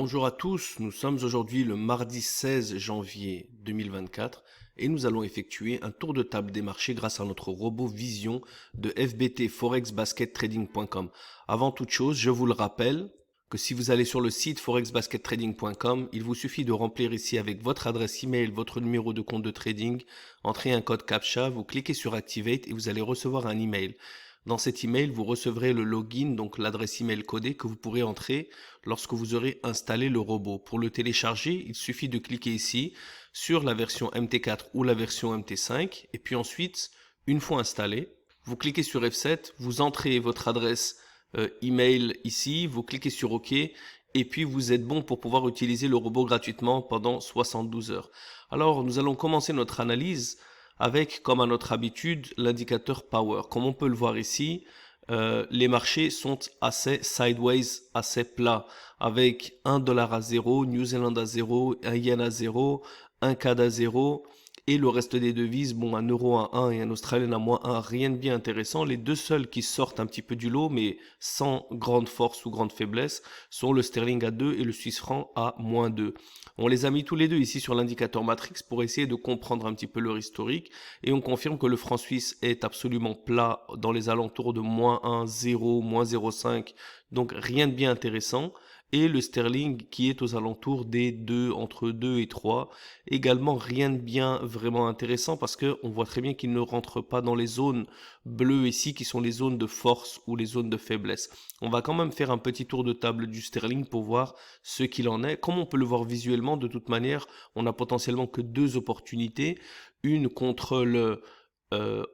Bonjour à tous, nous sommes aujourd'hui le mardi 16 janvier 2024 et nous allons effectuer un tour de table des marchés grâce à notre robot Vision de FBT forexbaskettrading.com. Avant toute chose, je vous le rappelle que si vous allez sur le site forexbaskettrading.com, il vous suffit de remplir ici avec votre adresse email, votre numéro de compte de trading, entrer un code CAPTCHA, vous cliquez sur Activate et vous allez recevoir un email. Dans cet email, vous recevrez le login, donc l'adresse email codée que vous pourrez entrer lorsque vous aurez installé le robot. Pour le télécharger, il suffit de cliquer ici sur la version MT4 ou la version MT5 et puis ensuite, une fois installé, vous cliquez sur F7, vous entrez votre adresse email ici, vous cliquez sur OK et puis vous êtes bon pour pouvoir utiliser le robot gratuitement pendant 72 heures. Alors, nous allons commencer notre analyse avec, comme à notre habitude, l'indicateur Power. Comme on peut le voir ici, les marchés sont assez sideways, assez plats, avec 1 dollar à 0, New Zealand à 0, un yen à 0, un CAD à 0, et le reste des devises, bon, un euro à 1 et un australien à -1, rien de bien intéressant. Les deux seuls qui sortent un petit peu du lot, mais sans grande force ou grande faiblesse, sont le sterling à 2 et le suisse franc à -2. On les a mis tous les deux ici sur l'indicateur Matrix pour essayer de comprendre un petit peu leur historique et on confirme que le franc suisse est absolument plat dans les alentours de -1, 0, -0,5, donc rien de bien intéressant. Et le sterling qui est aux alentours des 2, entre 2 et 3, également rien de bien vraiment intéressant parce que on voit très bien qu'il ne rentre pas dans les zones bleues ici qui sont les zones de force ou les zones de faiblesse. On va quand même faire un petit tour de table du sterling pour voir ce qu'il en est. Comme on peut le voir visuellement, de toute manière, on a potentiellement que deux opportunités, une contre le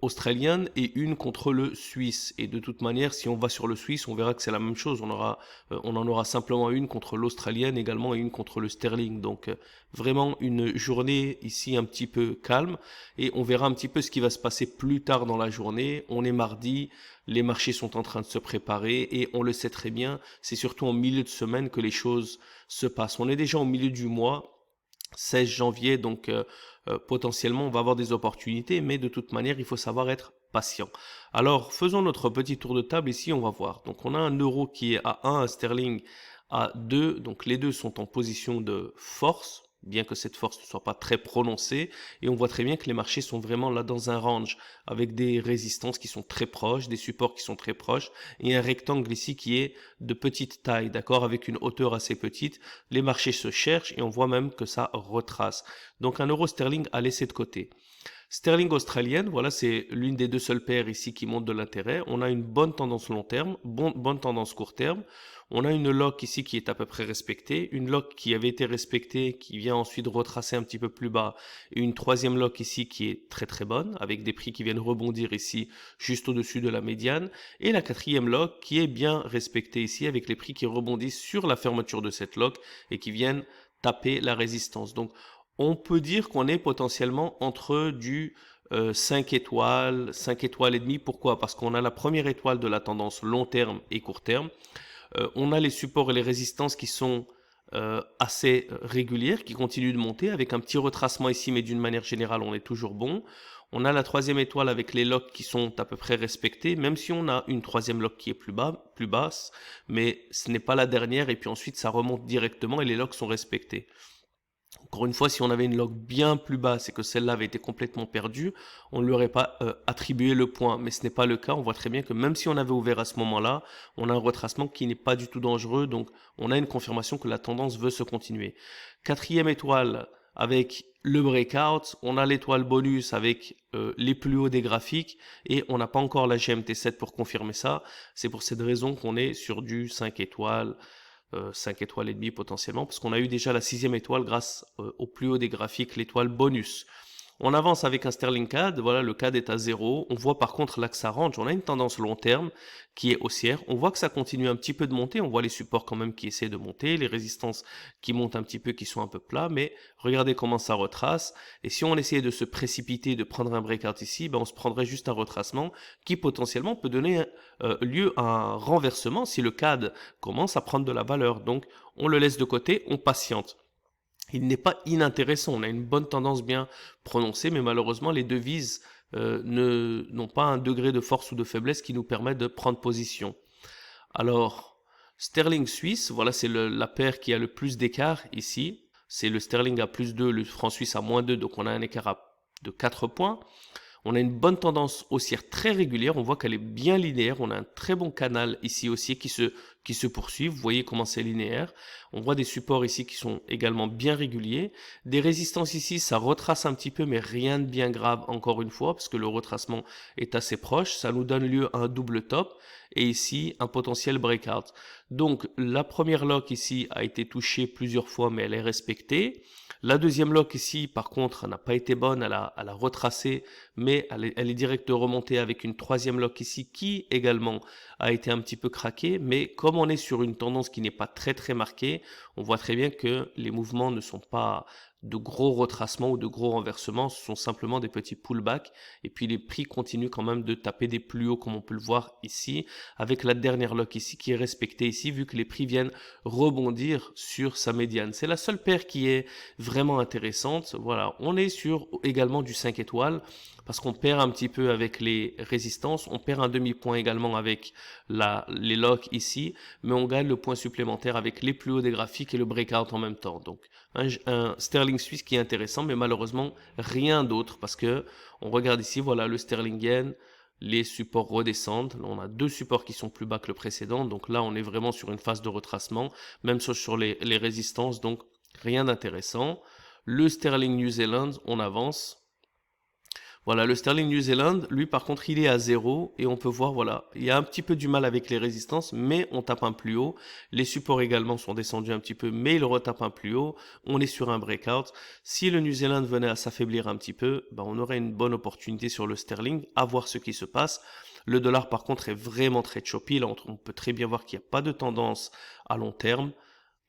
australienne et une contre le suisse. Et de toute manière, si on va sur le suisse, on verra que c'est la même chose. On en aura simplement une contre l'australienne également et une contre le sterling. Donc vraiment une journée ici un petit peu calme et on verra un petit peu ce qui va se passer plus tard dans la journée. On est mardi, les marchés sont en train de se préparer et on le sait très bien, c'est surtout en milieu de semaine que les choses se passent. On est déjà au milieu du mois. 16 janvier, donc potentiellement on va avoir des opportunités, mais de toute manière il faut savoir être patient. Alors faisons notre petit tour de table ici, on va voir. Donc on a un euro qui est à 1, un sterling à 2, donc les deux sont en position de force, bien que cette force ne soit pas très prononcée, et on voit très bien que les marchés sont vraiment là dans un range, avec des résistances qui sont très proches, des supports qui sont très proches, et un rectangle ici qui est de petite taille, d'accord, avec une hauteur assez petite. Les marchés se cherchent et on voit même que ça retrace. Donc un euro sterling à laisser de côté. Sterling australienne, voilà, c'est l'une des deux seules paires ici qui montre de l'intérêt. On a une bonne tendance long terme, bonne tendance court terme. On a une lock ici qui est à peu près respectée, une lock qui avait été respectée, qui vient ensuite retracer un petit peu plus bas, et une troisième lock ici qui est très très bonne, avec des prix qui viennent rebondir ici juste au-dessus de la médiane, et la quatrième lock qui est bien respectée ici, avec les prix qui rebondissent sur la fermeture de cette lock et qui viennent taper la résistance. Donc on peut dire qu'on est potentiellement entre du 5 étoiles, 5 étoiles et demi. Pourquoi? Parce qu'on a la première étoile de la tendance long terme et court terme. On a les supports et les résistances qui sont assez régulières, qui continuent de monter avec un petit retracement ici, mais d'une manière générale, on est toujours bon. On a la troisième étoile avec les locks qui sont à peu près respectés, même si on a une troisième lock qui est plus basse, mais ce n'est pas la dernière, et puis ensuite ça remonte directement et les locks sont respectés. Encore une fois, si on avait une log bien plus basse et que celle-là avait été complètement perdue, on ne lui aurait pas attribué le point. Mais ce n'est pas le cas. On voit très bien que même si on avait ouvert à ce moment-là, on a un retracement qui n'est pas du tout dangereux. Donc, on a une confirmation que la tendance veut se continuer. Quatrième étoile avec le breakout. On a l'étoile bonus avec les plus hauts des graphiques. Et on n'a pas encore la GMT7 pour confirmer ça. C'est pour cette raison qu'on est sur du 5 étoiles. 5 étoiles et demie potentiellement, parce qu'on a eu déjà la sixième étoile grâce au plus haut des graphiques, l'étoile bonus. On avance avec un sterling CAD, voilà, le CAD est à 0. On voit par contre là que ça range, on a une tendance long terme qui est haussière. On voit que ça continue un petit peu de monter, on voit les supports quand même qui essaient de monter, les résistances qui montent un petit peu, qui sont un peu plats, mais regardez comment ça retrace. Et si on essayait de se précipiter, de prendre un breakout ici, ben on se prendrait juste un retracement qui potentiellement peut donner lieu à un renversement si le CAD commence à prendre de la valeur. Donc on le laisse de côté, on patiente. Il n'est pas inintéressant, on a une bonne tendance bien prononcée, mais malheureusement les devises n'ont pas un degré de force ou de faiblesse qui nous permet de prendre position. Alors, Sterling suisse, voilà, c'est la paire qui a le plus d'écart ici. C'est le sterling à +2, le franc suisse à -2, donc on a un écart de 4 points. On a une bonne tendance haussière très régulière, on voit qu'elle est bien linéaire, on a un très bon canal ici aussi qui se poursuit, vous voyez comment c'est linéaire. On voit des supports ici qui sont également bien réguliers. Des résistances ici, ça retrace un petit peu, mais rien de bien grave encore une fois, parce que le retracement est assez proche. Ça nous donne lieu à un double top et ici un potentiel breakout. Donc la première lock ici a été touchée plusieurs fois, mais elle est respectée. La deuxième lock ici, par contre, n'a pas été bonne, elle a retracé, mais elle est direct remontée avec une troisième lock ici qui également a été un petit peu craquée. Mais comme on est sur une tendance qui n'est pas très marquée, on voit très bien que les mouvements ne sont pas de gros retracements ou de gros renversements, ce sont simplement des petits pullbacks. Et puis les prix continuent quand même de taper des plus hauts comme on peut le voir ici, avec la dernière lock ici qui est respectée ici, vu que les prix viennent rebondir sur sa médiane. C'est la seule paire qui est vraiment intéressante. Voilà, on est sur également du 5 étoiles, parce qu'on perd un petit peu avec les résistances, on perd un demi-point également avec les locks ici, mais on gagne le point supplémentaire avec les plus hauts des graphiques et le breakout en même temps. Donc un sterling suisse qui est intéressant, mais malheureusement rien d'autre, parce que on regarde ici, voilà le sterling yen, les supports redescendent. Là, on a deux supports qui sont plus bas que le précédent, donc là on est vraiment sur une phase de retracement, même sur les résistances, donc rien d'intéressant. Le sterling New Zealand, on avance. Voilà, le sterling New Zealand, lui par contre, il est à 0 et on peut voir, voilà, il y a un petit peu du mal avec les résistances, mais on tape un plus haut. Les supports également sont descendus un petit peu, mais il retape un plus haut. On est sur un breakout. Si le New Zealand venait à s'affaiblir un petit peu, on aurait une bonne opportunité sur le sterling, à voir ce qui se passe. Le dollar par contre est vraiment très choppy. Là, on peut très bien voir qu'il n'y a pas de tendance à long terme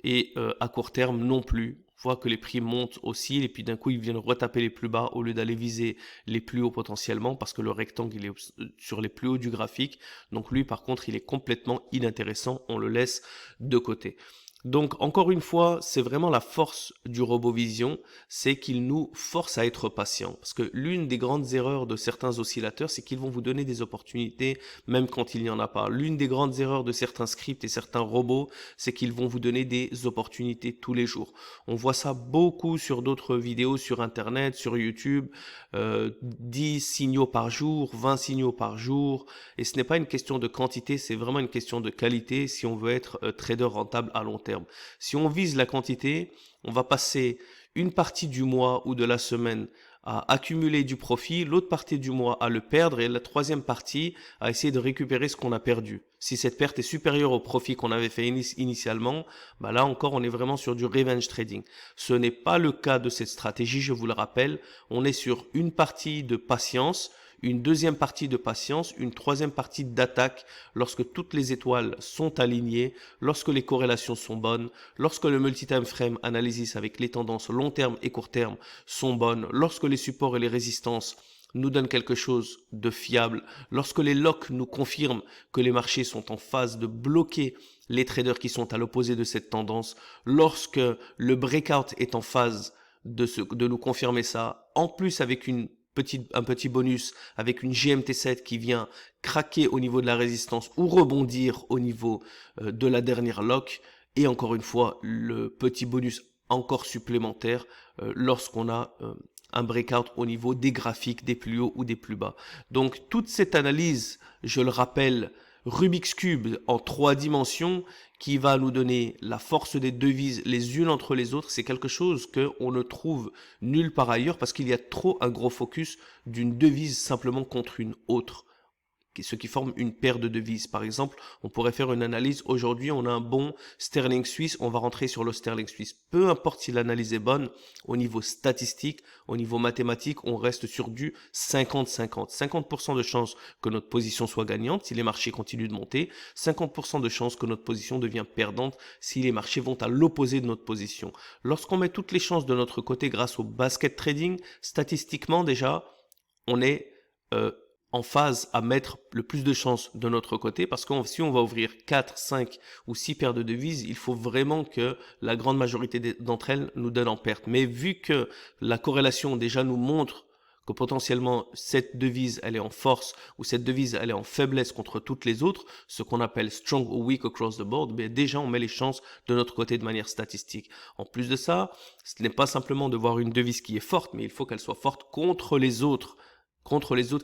et à court terme non plus. On voit que les prix montent aussi et puis d'un coup ils viennent retaper les plus bas au lieu d'aller viser les plus hauts potentiellement, parce que le rectangle il est sur les plus hauts du graphique. Donc lui par contre il est complètement inintéressant, on le laisse de côté. Donc encore une fois, c'est vraiment la force du RoboVision, c'est qu'il nous force à être patient. Parce que l'une des grandes erreurs de certains oscillateurs, c'est qu'ils vont vous donner des opportunités même quand il n'y en a pas. L'une des grandes erreurs de certains scripts et certains robots, c'est qu'ils vont vous donner des opportunités tous les jours. On voit ça beaucoup sur d'autres vidéos sur Internet, sur YouTube, 10 signaux par jour, 20 signaux par jour. Et ce n'est pas une question de quantité, c'est vraiment une question de qualité si on veut être trader rentable à long terme. Si on vise la quantité, on va passer une partie du mois ou de la semaine à accumuler du profit, l'autre partie du mois à le perdre et la troisième partie à essayer de récupérer ce qu'on a perdu. Si cette perte est supérieure au profit qu'on avait fait initialement, là encore on est vraiment sur du revenge trading. Ce n'est pas le cas de cette stratégie, je vous le rappelle. On est sur une partie de patience, une deuxième partie de patience, une troisième partie d'attaque lorsque toutes les étoiles sont alignées, lorsque les corrélations sont bonnes, lorsque le multi-time frame analysis avec les tendances long terme et court terme sont bonnes, lorsque les supports et les résistances nous donnent quelque chose de fiable, lorsque les locks nous confirment que les marchés sont en phase de bloquer les traders qui sont à l'opposé de cette tendance, lorsque le breakout est en phase de nous confirmer ça, en plus avec un petit bonus avec une GMT7 qui vient craquer au niveau de la résistance ou rebondir au niveau de la dernière lock, et encore une fois le petit bonus encore supplémentaire lorsqu'on a un breakout au niveau des graphiques des plus hauts ou des plus bas. Donc toute cette analyse, je le rappelle, Rubik's Cube en 3 dimensions qui va nous donner la force des devises les unes entre les autres, c'est quelque chose qu'on ne trouve nulle part ailleurs parce qu'il y a trop un gros focus d'une devise simplement contre une autre, ce qui forme une paire de devises. Par exemple, on pourrait faire une analyse. Aujourd'hui, on a un bon sterling suisse, on va rentrer sur le sterling suisse. Peu importe si l'analyse est bonne, au niveau statistique, au niveau mathématique, on reste sur du 50-50. 50% de chances que notre position soit gagnante si les marchés continuent de monter, 50% de chances que notre position devient perdante si les marchés vont à l'opposé de notre position. Lorsqu'on met toutes les chances de notre côté grâce au basket trading, statistiquement déjà, on est en phase à mettre le plus de chances de notre côté, parce que si on va ouvrir 4, 5 ou 6 paires de devises, il faut vraiment que la grande majorité d'entre elles nous donnent en perte. Mais vu que la corrélation déjà nous montre que potentiellement cette devise elle est en force ou cette devise elle est en faiblesse contre toutes les autres, ce qu'on appelle strong ou weak across the board, bien déjà on met les chances de notre côté de manière statistique. En plus de ça, ce n'est pas simplement de voir une devise qui est forte, mais il faut qu'elle soit forte contre les autres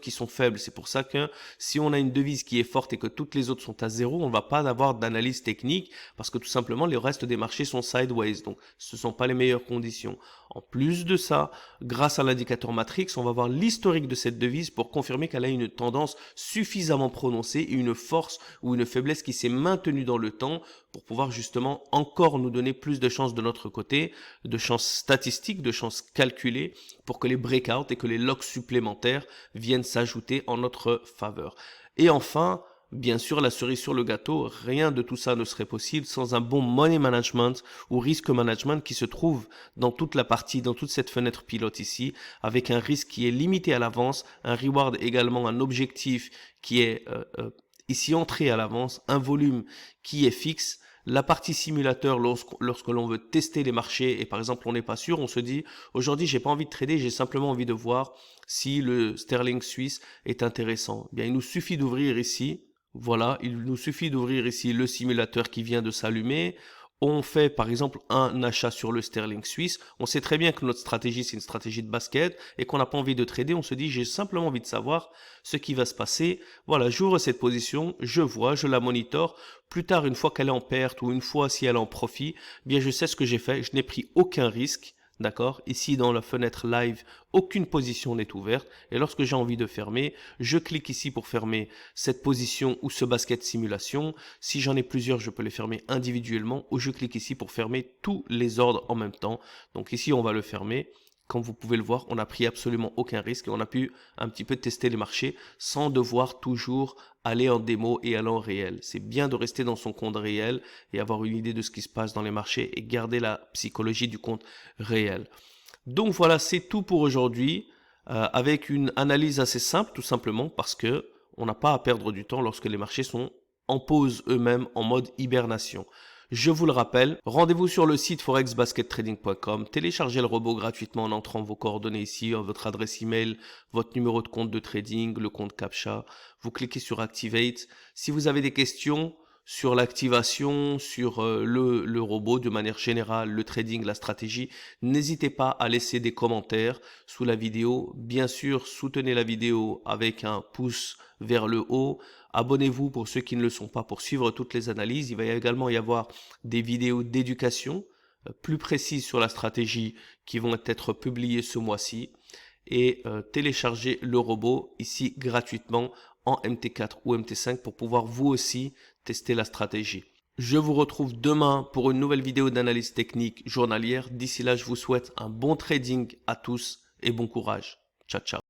qui sont faibles. C'est pour ça que si on a une devise qui est forte et que toutes les autres sont à zéro, on ne va pas avoir d'analyse technique parce que tout simplement le reste des marchés sont sideways, donc ce ne sont pas les meilleures conditions. En plus de ça, grâce à l'indicateur matrix, on va voir l'historique de cette devise pour confirmer qu'elle a une tendance suffisamment prononcée et une force ou une faiblesse qui s'est maintenue dans le temps pour pouvoir justement encore nous donner plus de chances de notre côté, de chances statistiques, de chances calculées pour que les breakouts et que les locks supplémentaires viennent s'ajouter en notre faveur. Et enfin, bien sûr, la cerise sur le gâteau, rien de tout ça ne serait possible sans un bon money management ou risk management qui se trouve dans toute la partie, dans toute cette fenêtre pilote ici, avec un risque qui est limité à l'avance, un reward également, un objectif qui est ici entré à l'avance, un volume qui est fixe. La partie simulateur, lorsque l'on veut tester les marchés et par exemple on n'est pas sûr, on se dit aujourd'hui j'ai pas envie de trader, j'ai simplement envie de voir si le sterling suisse est intéressant. Bien, il nous suffit d'ouvrir ici, voilà, il nous suffit d'ouvrir ici le simulateur qui vient de s'allumer. On fait par exemple un achat sur le sterling suisse, on sait très bien que notre stratégie c'est une stratégie de basket et qu'on n'a pas envie de trader, on se dit j'ai simplement envie de savoir ce qui va se passer. Voilà, j'ouvre cette position, je vois, je la monitore. Plus tard, une fois qu'elle est en perte ou une fois si elle est en profit, bien je sais ce que j'ai fait, je n'ai pris aucun risque. D'accord? Ici, dans la fenêtre live, aucune position n'est ouverte. Et lorsque j'ai envie de fermer, je clique ici pour fermer cette position ou ce basket simulation. Si j'en ai plusieurs, je peux les fermer individuellement ou je clique ici pour fermer tous les ordres en même temps. Donc ici, on va le fermer. Comme vous pouvez le voir, on n'a pris absolument aucun risque et on a pu un petit peu tester les marchés sans devoir toujours aller en démo et aller en réel. C'est bien de rester dans son compte réel et avoir une idée de ce qui se passe dans les marchés et garder la psychologie du compte réel. Donc voilà, c'est tout pour aujourd'hui avec une analyse assez simple tout simplement parce que on n'a pas à perdre du temps lorsque les marchés sont en pause eux-mêmes en mode hibernation. Je vous le rappelle, rendez-vous sur le site forexbaskettrading.com, téléchargez le robot gratuitement en entrant vos coordonnées ici, votre adresse email, votre numéro de compte de trading, le compte CAPTCHA. Vous cliquez sur Activate. Si vous avez des questions sur l'activation, sur le robot de manière générale, le trading, la stratégie, n'hésitez pas à laisser des commentaires sous la vidéo. Bien sûr, soutenez la vidéo avec un pouce vers le haut. Abonnez-vous pour ceux qui ne le sont pas pour suivre toutes les analyses. Il va également y avoir des vidéos d'éducation plus précises sur la stratégie qui vont être publiées ce mois-ci. Et téléchargez le robot ici gratuitement en MT4 ou MT5 pour pouvoir vous aussi tester la stratégie. Je vous retrouve demain pour une nouvelle vidéo d'analyse technique journalière. D'ici là, je vous souhaite un bon trading à tous et bon courage. Ciao, ciao.